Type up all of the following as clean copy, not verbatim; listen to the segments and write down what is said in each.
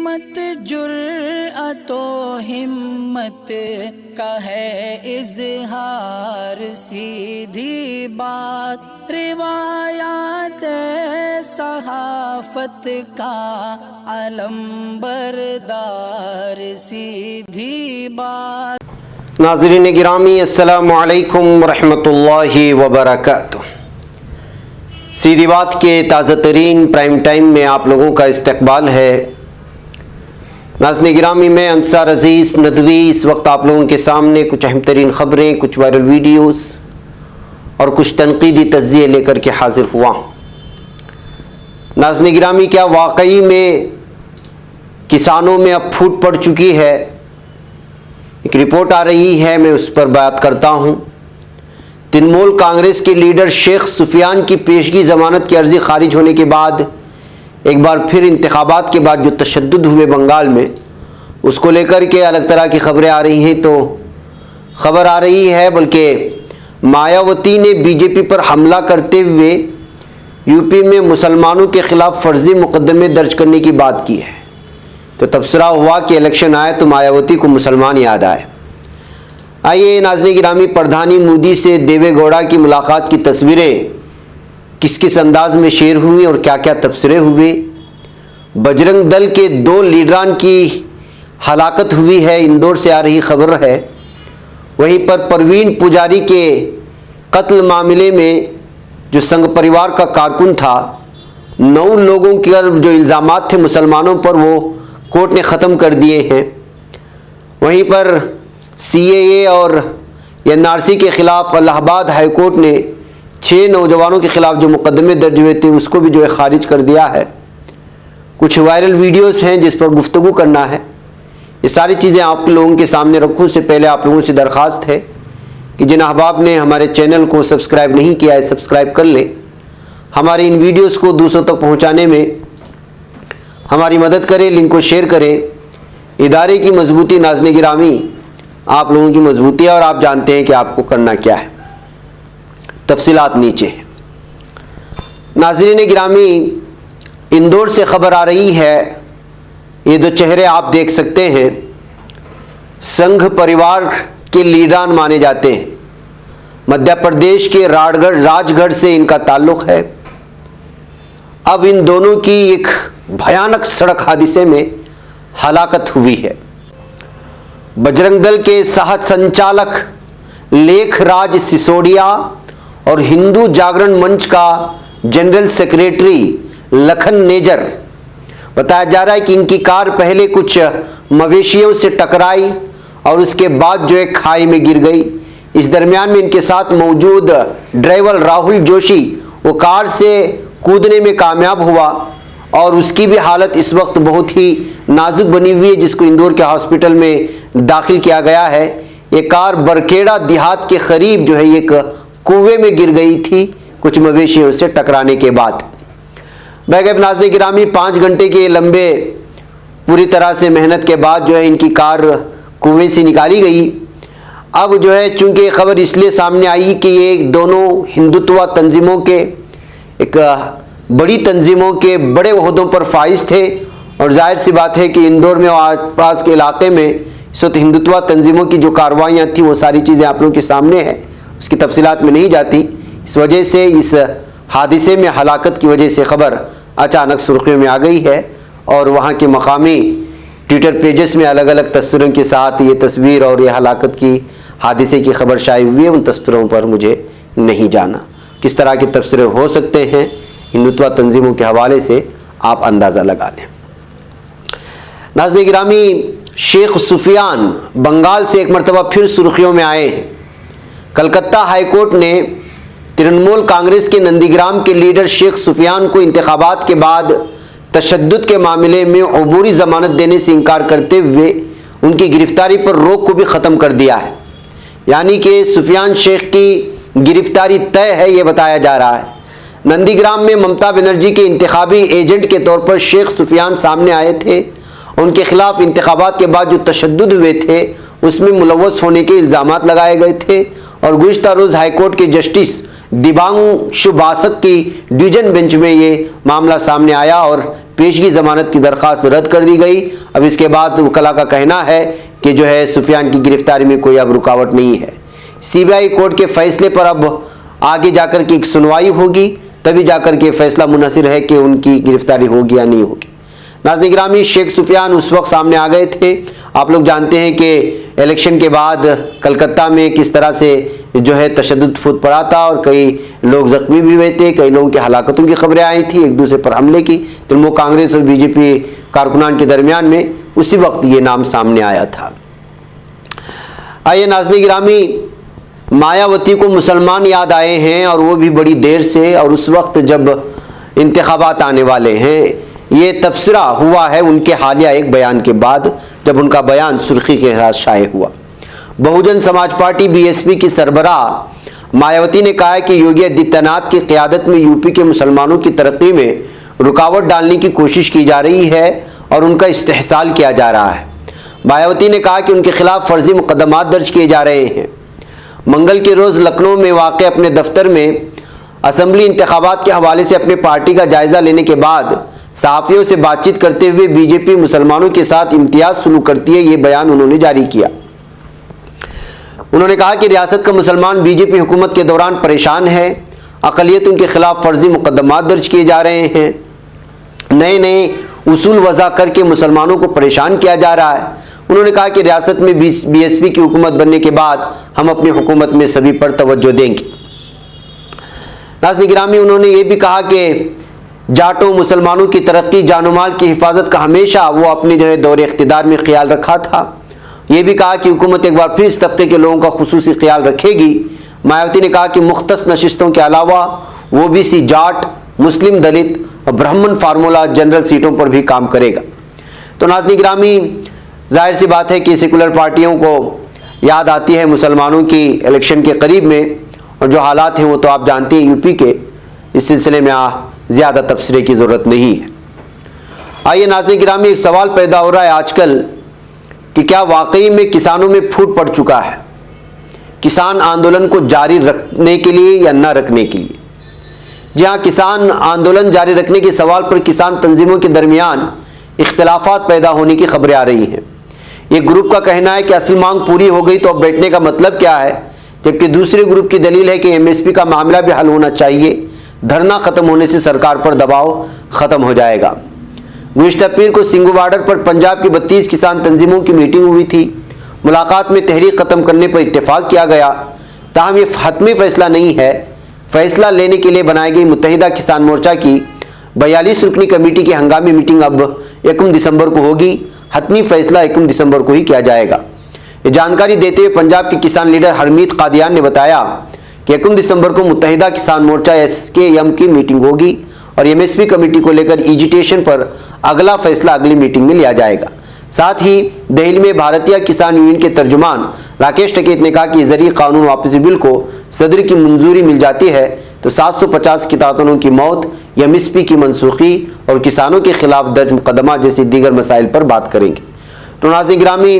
मत जुर्अतो हिम्मत का है इजहार, सीधी बात रिवायात सहाफत का अलम बरदार, सीधी बात। नाज़रीन गिरामी अस्सलामु अलैकुम रहमतुल्लाहि व बरकातुहू। सीधी बात के ताज़ा तरीन प्राइम टाइम में आप लोगों का इस्तकबाल है। नाज़रीन गिरामी में अंसार अजीज़ नदवी इस वक्त आप लोगों के सामने कुछ अहम तरीन ख़बरें, कुछ वायरल वीडियोस और कुछ तनकीदी तज्ज़िये लेकर के हाजिर हुआ। नाज़रीन गिरामी, क्या वाकई में किसानों में अब फूट पड़ चुकी है? एक रिपोर्ट आ रही है, मैं उस पर बात करता हूँ। तृणमूल कांग्रेस के लीडर शेख सुफियान की पेशगी ज़मानत की अर्ज़ी खारिज होने के बाद एक बार फिर इंतखाबात के बाद जो तशद्दुद हुए बंगाल में, उसको लेकर के अलग तरह की खबरें आ रही हैं। तो खबर आ रही है बल्कि मायावती ने बीजेपी पर हमला करते हुए यूपी में मुसलमानों के खिलाफ फर्जी मुकदमे दर्ज करने की बात की है। तो तबसरा हुआ कि इलेक्शन आए तो मायावती को मुसलमान याद आए। आइए नाज़रीन गिरामी, प्रधानी मोदी से देवे गौड़ा की मुलाकात की तस्वीरें किस किस अंदाज में शेयर हुई और क्या क्या तबसरे हुए। बजरंग दल के 2 लीडरान की हलाकत हुई है, इंदौर से आ रही खबर है। वहीं पर परवीन पुजारी के कत्ल मामले में जो संघ परिवार का कारकुन था, 9 लोगों के जो इल्ज़ामात थे मुसलमानों पर, वो कोर्ट ने ख़त्म कर दिए हैं। वहीं पर CAA और NRC के ख़िलाफ़ इलाहाबाद हाई कोर्ट ने 6 नौजवानों के ख़िलाफ़ जो मुकदमे दर्ज हुए थे उसको भी जो है ख़ारिज कर दिया है। कुछ वायरल वीडियोस हैं जिस पर गुफ्तगू करना है। ये सारी चीज़ें आप लोगों के सामने रखूँ उससे पहले आप लोगों से दरख्वास्त है कि जिन अहबाब ने हमारे चैनल को सब्सक्राइब नहीं किया है, सब्सक्राइब कर लें। हमारे इन वीडियोज़ को दूसरों तक पहुँचाने में हमारी मदद करें, लिंक को शेयर करें। इदारे की मजबूती नाज़रीन गिरामी आप लोगों की मजबूती है और आप जानते हैं कि आपको करना क्या है। तफसीलात नीचे है। नाज़रीन गिरामी, इंदौर से खबर आ रही है। ये 2 चेहरे आप देख सकते हैं, संघ परिवार के लीडरान माने जाते हैं। मध्य प्रदेश के राजगढ़ से इनका ताल्लुक़ है। अब इन दोनों की एक भयानक सड़क हादसे में हलाकत हुई है। बजरंग दल के सह संचालक लेखराज सिसोदिया और हिंदू जागरण मंच का जनरल सेक्रेटरी लखन नेजर, बताया जा रहा है कि इनकी कार पहले कुछ मवेशियों से टकराई और उसके बाद जो है खाई में गिर गई। इस दरमियान में इनके साथ मौजूद ड्राइवर राहुल जोशी वो कार से कूदने में कामयाब हुआ और उसकी भी हालत इस वक्त बहुत ही नाजुक बनी हुई है, जिसको इंदौर के हॉस्पिटल में दाखिल किया गया है। ये कार बरखेड़ा देहात के करीब जो है एक कुएं में गिर गई थी कुछ मवेशियों से टकराने के बाद। बैगैब नाज़रीन गिरामी, 5 घंटे के लंबे पूरी तरह से मेहनत के बाद जो है इनकी कार कुएं से निकाली गई। अब जो है चूंकि खबर इसलिए सामने आई कि ये दोनों हिंदुत्व तंजीमों के, एक बड़ी तंजीमों के बड़े ओहदों पर फाइज थे और जाहिर सी बात है कि इंदौर में और आसपास के इलाके में इस वक्त हिंदुत्व तंजीमों की जो कार्रवाइयाँ थी वो सारी चीज़ें आप लोगों के सामने है, उसकी तफसीलात में नहीं जाती। इस वजह से इस हादसे में हलाकत की वजह से खबर अचानक सुर्खियों में आ गई है और वहाँ के मकामी ट्विटर पेजेस में अलग अलग तस्वीरों के साथ ये तस्वीर और ये हलाकत की हादसे की खबर शाये हुई है। उन तस्वीरों पर मुझे नहीं जाना, किस तरह के तबसरे हो सकते हैं हिंदुत्व तंजीमों के हवाले से आप अंदाज़ा लगा लें। नाज़रीन गिरामी, शेख सुफियान बंगाल से एक मरतबा फिर सुर्खियों में आए हैं। कलकत्ता हाई कोर्ट ने तृणमूल कांग्रेस के नंदीग्राम के लीडर शेख सुफियान को इंतखाबात के बाद तशद्दुद के मामले में अबूरी ज़मानत देने से इनकार करते हुए उनकी गिरफ्तारी पर रोक को भी ख़त्म कर दिया है। यानी कि सुफियान शेख की गिरफ्तारी तय है, ये बताया जा रहा है। नंदीग्राम में ममता बनर्जी के इंतखाबी एजेंट के तौर पर शेख सुफियान सामने आए थे। उनके खिलाफ इंतखाबात के बाद जो तशद्दुद हुए थे उसमें मुलव्वस होने के इल्ज़ामात लगाए गए थे और गुज़िश्ता रोज़ हाईकोर्ट के जस्टिस दिबांशु बासक की डिवीजन बेंच में ये मामला सामने आया और पेशगी जमानत की दरख्वास्त रद्द कर दी गई। अब इसके बाद वकला का कहना है कि जो है सुफियान की गिरफ्तारी में कोई अब रुकावट नहीं है। सीबीआई कोर्ट के फैसले पर अब आगे जाकर के एक सुनवाई होगी, तभी जाकर के फैसला मुनहसिर है कि उनकी गिरफ्तारी होगी या नहीं होगी। नाज़रीन गिरामी, शेख सुफियान उस वक्त सामने आ गए थे। आप लोग जानते हैं कि इलेक्शन के बाद कलकत्ता में किस तरह से जो है तशद्दुद फूट पड़ा था और कई लोग जख्मी भी हुए थे, कई लोगों की हलाकतों की खबरें आई थी, एक दूसरे पर हमले की तृणमूल कांग्रेस और बीजेपी कारकुनान के दरमियान में, उसी वक्त ये नाम सामने आया था। आइए नाज़रीन गिरामी, मायावती को मुसलमान याद आए हैं और वो भी बड़ी देर से, और उस वक्त जब इंतखाबात आने वाले हैं। ये तबसरा हुआ है उनके हालिया एक बयान के बाद, जब उनका बयान सुर्खी के साथ शाये हुआ। बहुजन समाज पार्टी बीएसपी की सरबराह मायावती ने कहा है कि योगी आदित्यनाथ की क़यादत में यूपी के मुसलमानों की तरक्की में रुकावट डालने की कोशिश की जा रही है और उनका इस्तेहसाल किया जा रहा है। मायावती ने कहा कि उनके खिलाफ फर्जी मुकदमात दर्ज किए जा रहे हैं। मंगल के रोज़ लखनऊ में वाक़ अपने दफ्तर में असम्बली इंतखाबात के हवाले से अपने पार्टी का जायज़ा लेने के बाद सहाफ़ियों से बातचीत करते हुए बीजेपी मुसलमानों के साथ इम्तियाज सुलूक करती है, ये बयान उन्होंने जारी किया। उन्होंने कहा कि रियासत का मुसलमान बीजेपी हुकूमत के दौरान परेशान है, अक़लियतों के खिलाफ फर्जी मुकदमात दर्ज किए जा रहे हैं, नए नए उसूल वज़ा करके मुसलमानों को परेशान किया जा रहा है। उन्होंने कहा कि रियासत में बीएसपी की हुकूमत बनने के बाद हम अपनी हुकूमत में सभी पर तवज्जो देंगे। नाज़रीन गिरामी, उन्होंने ये भी कहा कि जाटों मुसलमानों की तरक्की जानमाल की हिफाजत का हमेशा वो अपने जो है दौरे इख्तिदार में ख्याल रखा था। ये भी कहा कि हुकूमत एक बार फिर इस तबके के लोगों का खुसूसी ख्याल रखेगी। मायावती ने कहा कि मुख्तस नशिस्तों के अलावा वो भी सी जाट, मुस्लिम, दलित और ब्राह्मण फार्मूला जनरल सीटों पर भी काम करेगा। तो नाज़रीन गिरामी, जाहिर सी बात है कि सेकुलर पार्टियों को याद आती है मुसलमानों की इलेक्शन के करीब में, और जो हालात हैं वो तो आप जानते हैं यूपी के। इस सिलसिले में ज़्यादा तबसरे की ज़रूरत नहीं है। आइए नाज़रीन गिरामी, एक सवाल पैदा हो रहा है आजकल कि क्या वाकई में किसानों में फूट पड़ चुका है किसान आंदोलन को जारी रखने के लिए या न रखने के लिए। जी हाँ, किसान आंदोलन जारी रखने के सवाल पर किसान तंजीमों के दरमियान इख्तिलाफात पैदा होने की खबरें आ रही हैं। एक ग्रुप का कहना है कि असल मांग पूरी हो गई तो अब बैठने का मतलब क्या है, जबकि दूसरे ग्रुप की दलील है कि एमएसपी का मामला भी हल होना चाहिए, धरना खत्म होने से सरकार पर दबाव खत्म हो जाएगा। गुज़िश्ता पीर को सिंघू बॉर्डर पर पंजाब की 32 किसान तंजीमों की मीटिंग हुई थी। मुलाकात में तहरीक खत्म करने पर इत्तेफाक किया गया, ताहम ये हतमी फैसला नहीं है। फैसला लेने के लिए बनाई गई मुत्तहिदा किसान मोर्चा की 42 रुकनी कमेटी की हंगामी मीटिंग अब 1 दिसंबर को होगी। हतमी फैसला 1 दिसंबर को ही किया जाएगा। ये जानकारी देते हुए पंजाब के किसान लीडर हरमीत कादियान ने बताया कि 1 दिसंबर को मुत्तहिदा किसान मोर्चा SKM की मीटिंग होगी और एमएसपी कमेटी को लेकर एजिटेशन पर अगला फैसला अगली मीटिंग में लिया जाएगा। साथ ही दिल्ली में भारतीय किसान यूनियन के तर्जुमान राकेश टिकैत ने कहा कि ज़रिए कानून वापसी बिल को सदर की मंजूरी मिल जाती है तो 750 किसानों की मौत, एमएसपी की मनसूखी और किसानों के खिलाफ दर्ज मुकदमा जैसे दीगर मसाइल पर बात करेंगे। तो नाज़रीन गिरामी,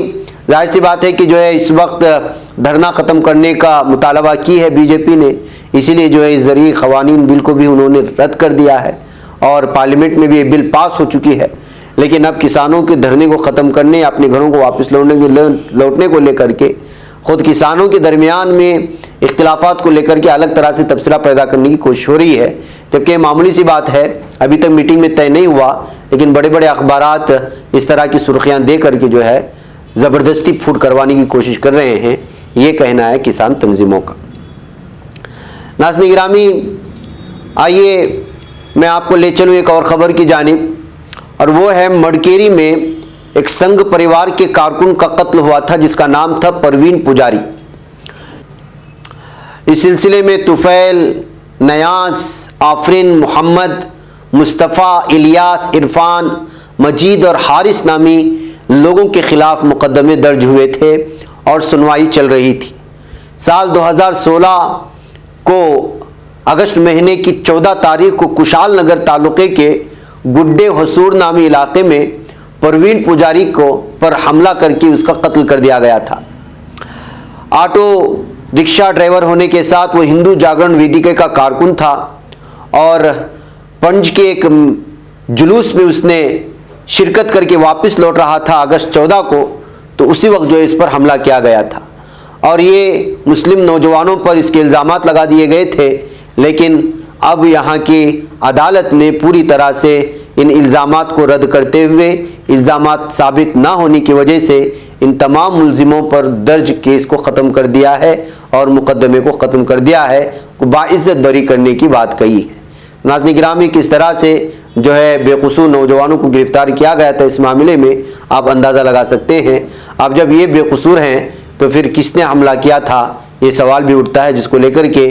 जाहिर सी बात है कि जो है इस वक्त धरना ख़त्म करने का मुतालबा की है बीजेपी ने, इसीलिए जो है इस ज़रिए क़वानीन बिल को भी उन्होंने रद्द कर दिया है और पार्लियामेंट में भी ये बिल पास हो चुकी है। लेकिन अब किसानों के धरने को ख़त्म करने, अपने घरों को वापस लौटने को लेकर के ख़ुद किसानों के दरमियान में इख्तिलाफात को लेकर के अलग तरह से तबसरा पैदा करने की कोशिश हो रही है, जबकि मामूली सी बात है। अभी तक मीटिंग में तय नहीं हुआ, लेकिन बड़े बड़े अखबारात इस तरह की सुर्खियाँ दे करके जो है ज़बरदस्ती फूट करवाने की कोशिश कर रहे हैं, ये कहना है किसान तंजीमों का। नाज़रीन गिरामी, आइए मैं आपको ले चलूँ एक और ख़बर की जानिब, और वो है मडकेरी में एक संघ परिवार के कारकुन का कत्ल हुआ था जिसका नाम था परवीन पुजारी। इस सिलसिले में तुफैल, नयास, आफरीन, मोहम्मद, मुस्तफ़ा, इलियास, इरफान, मजीद और हारिस नामी लोगों के खिलाफ मुकदमे दर्ज हुए थे और सुनवाई चल रही थी। साल 2016 को अगस्त महीने की 14 तारीख को कुशाल नगर तालुके के गुड्डे हसूर नामी इलाके में परवीन पुजारी को पर हमला करके उसका कत्ल कर दिया गया था। ऑटो रिक्शा ड्राइवर होने के साथ वो हिंदू जागरण वेदिका का कारकुन था और पंज के एक जुलूस में उसने शिरकत करके वापस लौट रहा था अगस्त 14 को, तो उसी वक्त जो है इस पर हमला किया गया था और ये मुस्लिम नौजवानों पर इसके इल्ज़ामात लगा दिए गए थे। लेकिन अब यहाँ की अदालत ने पूरी तरह से इन इल्ज़ामात को रद्द करते हुए इल्ज़ामात साबित ना होने की वजह से इन तमाम मुल्ज़िमों पर दर्ज केस को ख़त्म कर दिया है और मुकदमे को ख़त्म कर दिया है, बाइज़्ज़त बरी करने की बात कही है। नाज़रीन गिरामी, किस तरह से जो है बेकसूर नौजवानों को गिरफ्तार किया गया था इस मामले में आप अंदाज़ा लगा सकते हैं। अब जब ये बेकसूर हैं तो फिर किसने हमला किया था, ये सवाल भी उठता है, जिसको लेकर के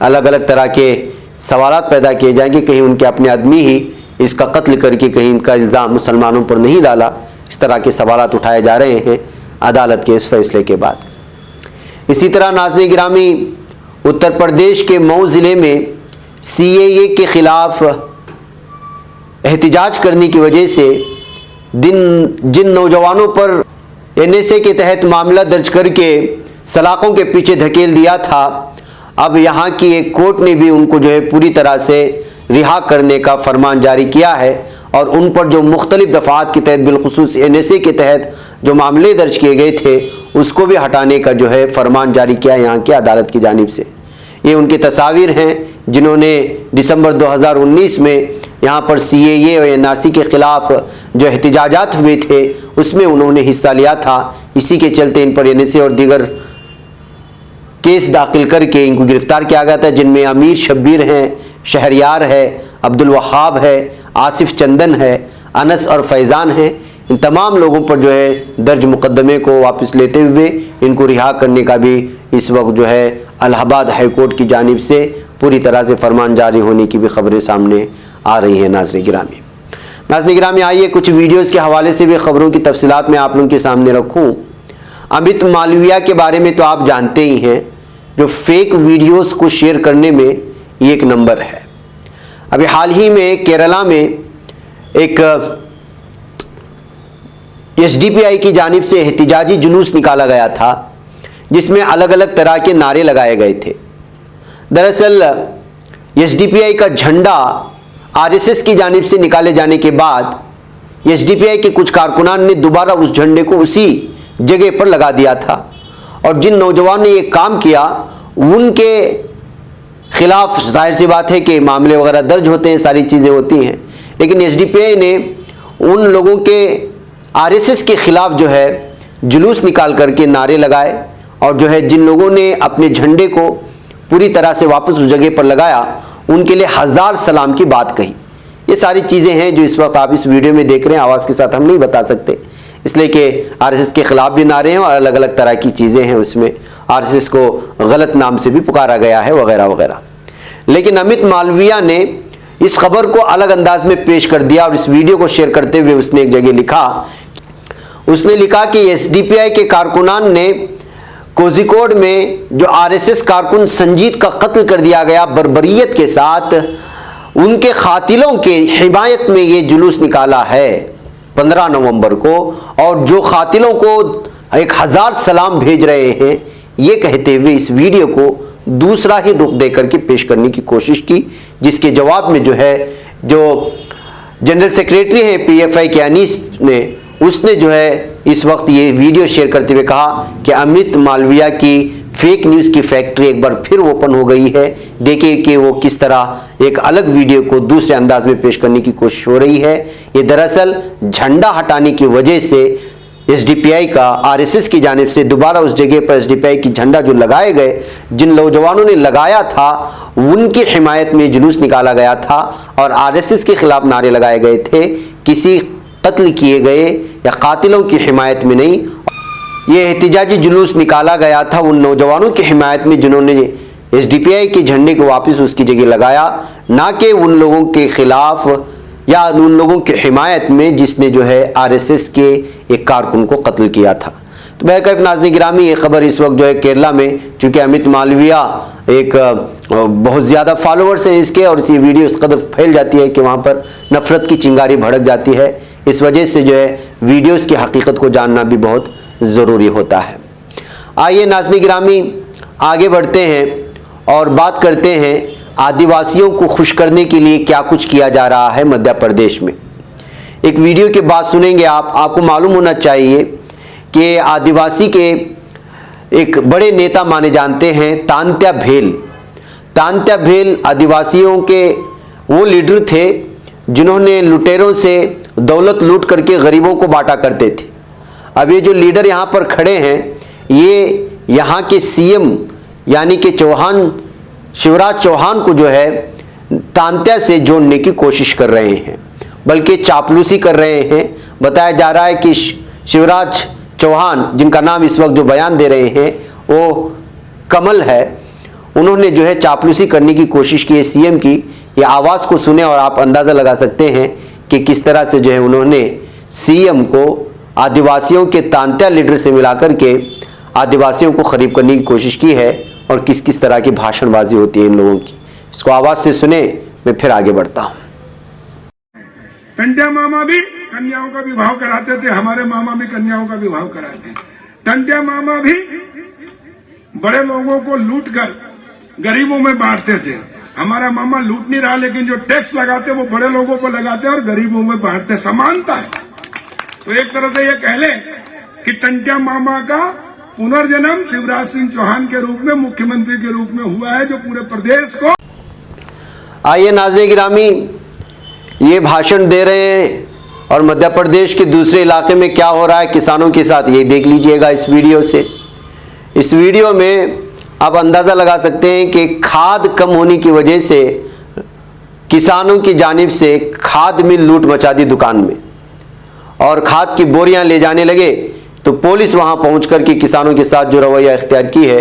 अलग अलग तरह के सवालात पैदा किए जाएंगे। कहीं उनके अपने आदमी ही इसका कत्ल करके कहीं इनका इल्ज़ाम मुसलमानों पर नहीं डाला, इस तरह के सवालात उठाए जा रहे हैं अदालत के इस फैसले के बाद। इसी तरह नाज़रीन गिरामी, उत्तर प्रदेश के मऊ ज़िले में CAA के ख़िलाफ़ एहतिजाज करने की वजह से जिन नौजवानों पर NSA के तहत मामला दर्ज करके सलाखों के पीछे धकेल दिया था, अब यहाँ की एक कोर्ट ने भी उनको जो है पूरी तरह से रिहा करने का फरमान जारी किया है और उन पर जो मुख्तलिफ दफ़ात के तहत बिलखुसूस NSA के तहत जो मामले दर्ज किए गए थे उसको भी हटाने का जो है फरमान जारी किया यहाँ की अदालत की जानिब से। ये उनकी तस्वीर हैं जिन्होंने दिसंबर 2019 में यहाँ पर CAA और NRC के ख़िलाफ़ जो एहतिजाजात हुए थे उसमें उन्होंने हिस्सा लिया था। इसी के चलते इन पर NSA और दीगर केस दाखिल करके इनको गिरफ़्तार किया गया था, जिनमें अमीर शब्बीर हैं, शहरयार है, अब्दुल वहाब है, आसिफ चंदन है, अनस और फैज़ान हैं। इन तमाम लोगों पर जो है दर्ज मुकदमे को वापस लेते हुए इनको रिहा करने का भी इस वक्त जो है इलाहाबाद हाई कोर्ट की जानिब से पूरी तरह से फरमान जारी होने की भी खबरें सामने आ रही हैं। नाज़रीन गिरामी, आइए कुछ वीडियोज़ के हवाले से भी खबरों की तफसीलात मैं आप लोगों के सामने रखूँ। अमित मालविया के बारे में तो आप जानते ही हैं, जो फेक वीडियोज़ को शेयर करने में ये एक नंबर है। अभी हाल ही में केरला में एक SDPI की जानिब से एहतिजाजी जुलूस निकाला गया था जिसमें अलग अलग तरह के नारे लगाए गए थे। दरअसल SDPI का झंडा RSS की जानिब से निकाले जाने के बाद SDPI के कुछ कारकुनान ने दोबारा उस झंडे को उसी जगह पर लगा दिया था और जिन नौजवान ने ये काम किया उनके खिलाफ जाहिर सी बात है कि मामले वगैरह दर्ज होते हैं, सारी चीज़ें होती हैं, लेकिन SDPI ने उन लोगों के RSS के ख़िलाफ़ जो है जुलूस निकाल करके नारे लगाए और जो है जिन लोगों ने अपने झंडे को पूरी तरह से वापस उस जगह पर लगाया उनके लिए 1000 सलाम की बात कही। ये सारी चीज़ें हैं जो इस वक्त आप इस वीडियो में देख रहे हैं, आवाज़ के साथ हम नहीं बता सकते इसलिए कि RSS के ख़िलाफ़ भी नारे हैं और अलग अलग तरह की चीज़ें हैं, उसमें RSS को गलत नाम से भी पुकारा गया है वगैरह वगैरह। लेकिन अमित मालविया ने इस खबर को अलग अंदाज में पेश कर दिया और इस वीडियो को शेयर करते हुए उसने एक जगह लिखा कि SDPI के कारकुनान ने कोझिकोड में जो RSS कारकुन संजीत का कत्ल कर दिया गया बर्बरियत के साथ, उनके खातिलों के हिमायत में ये जुलूस निकाला है 15 नवंबर को और जो खातिलों को 1000 सलाम भेज रहे हैं, ये कहते हुए इस वीडियो को दूसरा ही रुख देकर के पेश करने की कोशिश की, जिसके जवाब में जो है जो जनरल सेक्रेटरी हैं PFI के अनीस ने, उसने जो है इस वक्त ये वीडियो शेयर करते हुए कहा कि अमित मालविया की फेक न्यूज़ की फैक्ट्री एक बार फिर ओपन हो गई है। देखिए कि वो किस तरह एक अलग वीडियो को दूसरे अंदाज में पेश करने की कोशिश हो रही है। ये दरअसल झंडा हटाने की वजह से SDPI का RSS की जानिब से दोबारा उस जगह पर SDPI की झंडा जो लगाए गए, जिन नौजवानों ने लगाया था उनकी हिमायत में जुलूस निकाला गया था और RSS के खिलाफ नारे लगाए गए थे, किसी कत्ल किए गए या कातिलों की हिमायत में नहीं। ये एहतिजाजी जुलूस निकाला गया था उन नौजवानों की हिमायत में जिन्होंने SDPI के झंडे को वापस उसकी जगह लगाया, ना कि उन लोगों के खिलाफ या उन लोगों की हिमायत में जिसने जो है RSS के एक कारकुन को कत्ल किया था। तो बेहकैफ नाज़रीन गिरामी, ये खबर इस वक्त जो है केरला में, चूँकि अमित मालविया एक बहुत ज़्यादा फॉलोअर्स हैं इसके और ये वीडियो इस कदर फैल जाती है कि वहाँ पर नफ़रत की चिंगारी भड़क जाती है। इस वजह से जो है वीडियोज़ की हकीकत को जानना भी बहुत ज़रूरी होता है। आइए नाज़रीन गिरामी आगे बढ़ते हैं और बात करते हैं आदिवासियों को खुश करने के लिए क्या कुछ किया जा रहा है मध्य प्रदेश में। एक वीडियो के बाद सुनेंगे आपको मालूम होना चाहिए कि आदिवासी के एक बड़े नेता माने जानते हैं तांत्या भेल। तांत्या भेल आदिवासियों के वो लीडर थे जिन्होंने लुटेरों से दौलत लूट करके गरीबों को बांटा करते थे। अब ये जो लीडर यहाँ पर खड़े हैं ये यहाँ के सीएम यानी कि शिवराज चौहान को जो है तांत्या से जोड़ने की कोशिश कर रहे हैं, बल्कि चापलूसी कर रहे हैं। बताया जा रहा है कि शिवराज चौहान, जिनका नाम इस वक्त जो बयान दे रहे हैं वो कमल है, उन्होंने जो है चापलूसी करने की कोशिश की है सीएम की। ये आवाज़ को सुने और आप अंदाज़ा लगा सकते हैं कि किस तरह से जो है उन्होंने सीएम को आदिवासियों के तांत्या लीडर से मिलाकर के आदिवासियों को खरीब करने की कोशिश की है और किस किस तरह की भाषणबाजी होती है इन लोगों की। इसको आवाज़ से सुने, मैं फिर आगे बढ़ता हूँ। टंट्या मामा भी कन्याओं का विवाह कराते थे, हमारे मामा भी कन्याओं का विवाह कराते। टंट्या मामा भी बड़े लोगों को लूट कर गरीबों में बांटते थे। हमारा मामा लूट नहीं रहा, लेकिन जो टैक्स लगाते वो बड़े लोगों पर लगाते और गरीबों में बांटते। समानता है। तो एक तरह से ये कह ले कि टंट्या मामा का पुनर्जन्म शिवराज सिंह चौहान के रूप में, मुख्यमंत्री के रूप में हुआ है, जो पूरे प्रदेश को। आइए नाज़रीन गिरामी, ये भाषण दे रहे हैं और मध्य प्रदेश के दूसरे इलाके में क्या हो रहा है किसानों के साथ, ये देख लीजिएगा इस वीडियो से। इस वीडियो में आप अंदाज़ा लगा सकते हैं कि खाद कम होने की वजह से किसानों की जानिब से खाद मिल लूट मचा दी दुकान में और खाद की बोरियां ले जाने लगे, तो पुलिस वहां पहुंच कर के किसानों के साथ जो रवैया इख्तियार की है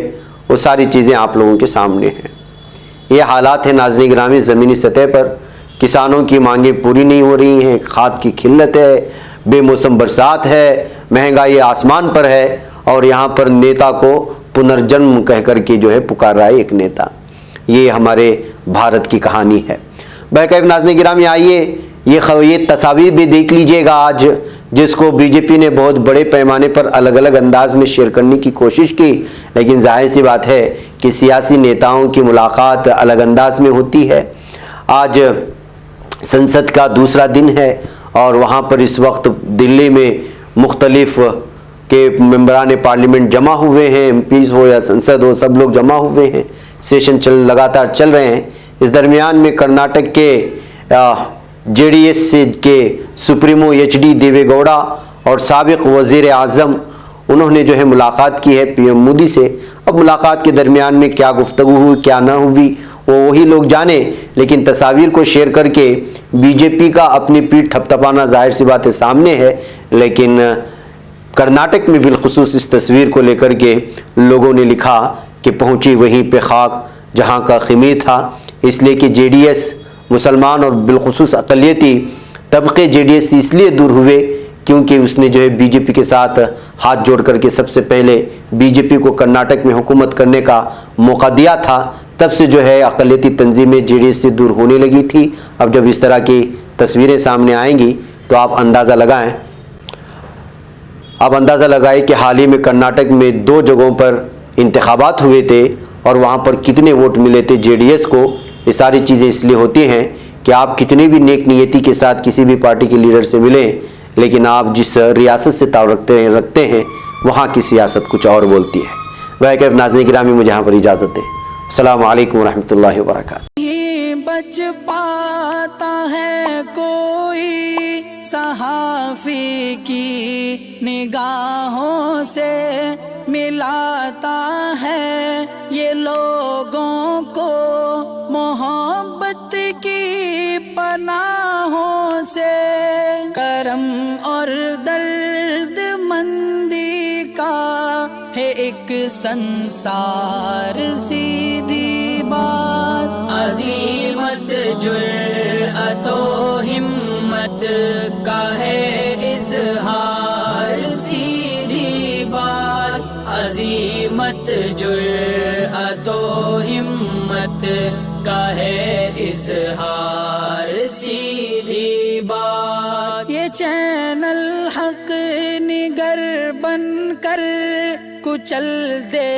वो सारी चीज़ें आप लोगों के सामने हैं। ये हालात है नाज़रीन गिरामी, ज़मीनी सतह पर किसानों की मांगें पूरी नहीं हो रही हैं, खाद की किल्लत है, बेमौसम बरसात है, महंगाई आसमान पर है और यहाँ पर नेता को पुनर्जन्म कह कर के जो है पुकार रहा है एक नेता। ये हमारे भारत की कहानी है। बहरकैफ नाज़रीन गिरामी, आइए ये तस्वीर भी देख लीजिएगा आज, जिसको बीजेपी ने बहुत बड़े पैमाने पर अलग अलग अंदाज में शेयर करने की कोशिश की, लेकिन जाहिर सी बात है कि सियासी नेताओं की मुलाकात अलग अंदाज में होती है। आज संसद का दूसरा दिन है और वहाँ पर इस वक्त दिल्ली में मुख्तलिफ के मेंबरान पार्लियामेंट जमा हुए हैं, एमपीज़ हो या संसद हो, सब लोग जमा हुए हैं। सेशन लगातार चल रहे हैं। इस दरमियान में कर्नाटक के जेडीएस के सुप्रीमो एचडी देवेगौड़ा और साबिक वज़ीर आज़म, उन्होंने जो है मुलाकात की है पीएम मोदी से। अब मुलाकात के दरमियान में क्या गुफ्तगू हुई क्या ना हुई वो वही लोग जाने, लेकिन तस्वीर को शेयर करके बीजेपी का अपनी पीठ थपथपाना जाहिर सी बात है सामने है। लेकिन कर्नाटक में बिलखुसूस इस तस्वीर को लेकर के लोगों ने लिखा कि पहुंची वहीं पे खाक जहां का खमीर था, इसलिए कि जेडीएस मुसलमान और बिलखुसूस अक़लियती तबके जेडीएस इसलिए दूर हुए क्योंकि उसने जो है बीजेपी के साथ हाथ जोड़ करके सबसे पहले बीजेपी को कर्नाटक में हुकूमत करने का मौका दिया था। तब से जो है अक़लियती तंजीमें जेडीएस से दूर होने लगी थी। अब जब इस तरह की तस्वीरें सामने आएंगी तो आप अंदाज़ा लगाएं कि हाल ही में कर्नाटक में 2 जगहों पर इंतखाबात हुए थे और वहाँ पर कितने वोट मिले थे जेडीएस को। ये सारी चीज़ें इसलिए होती हैं कि आप कितनी भी नेक नियति के साथ किसी भी पार्टी के लीडर से मिलें, लेकिन आप जिस रियासत से ताल्लुक़ रखते हैं वहाँ की सियासत कुछ और बोलती है। वह कैफ नाज़रीन गिरामी, मुझे यहाँ पर इजाज़त दें। अस्सलामु अलैकुम रहमतुल्लाहि व बरकातहू। बच पाता है कोई सहाफ़ी की निगाहों से, मिलाता है ये लोगों को मोहब्बत की पनाहों से। करम और दर्द मंदी का है एक संसार, सीधी बात। अज़ीमत जुर्अतो हिम्मत का है इज़हार, सीधी बात। अज़ीमत जुर्अतो हिम्मत का है इज़हार, सीधी बात। ये चैनल हक निगर बन कर कुचल दे।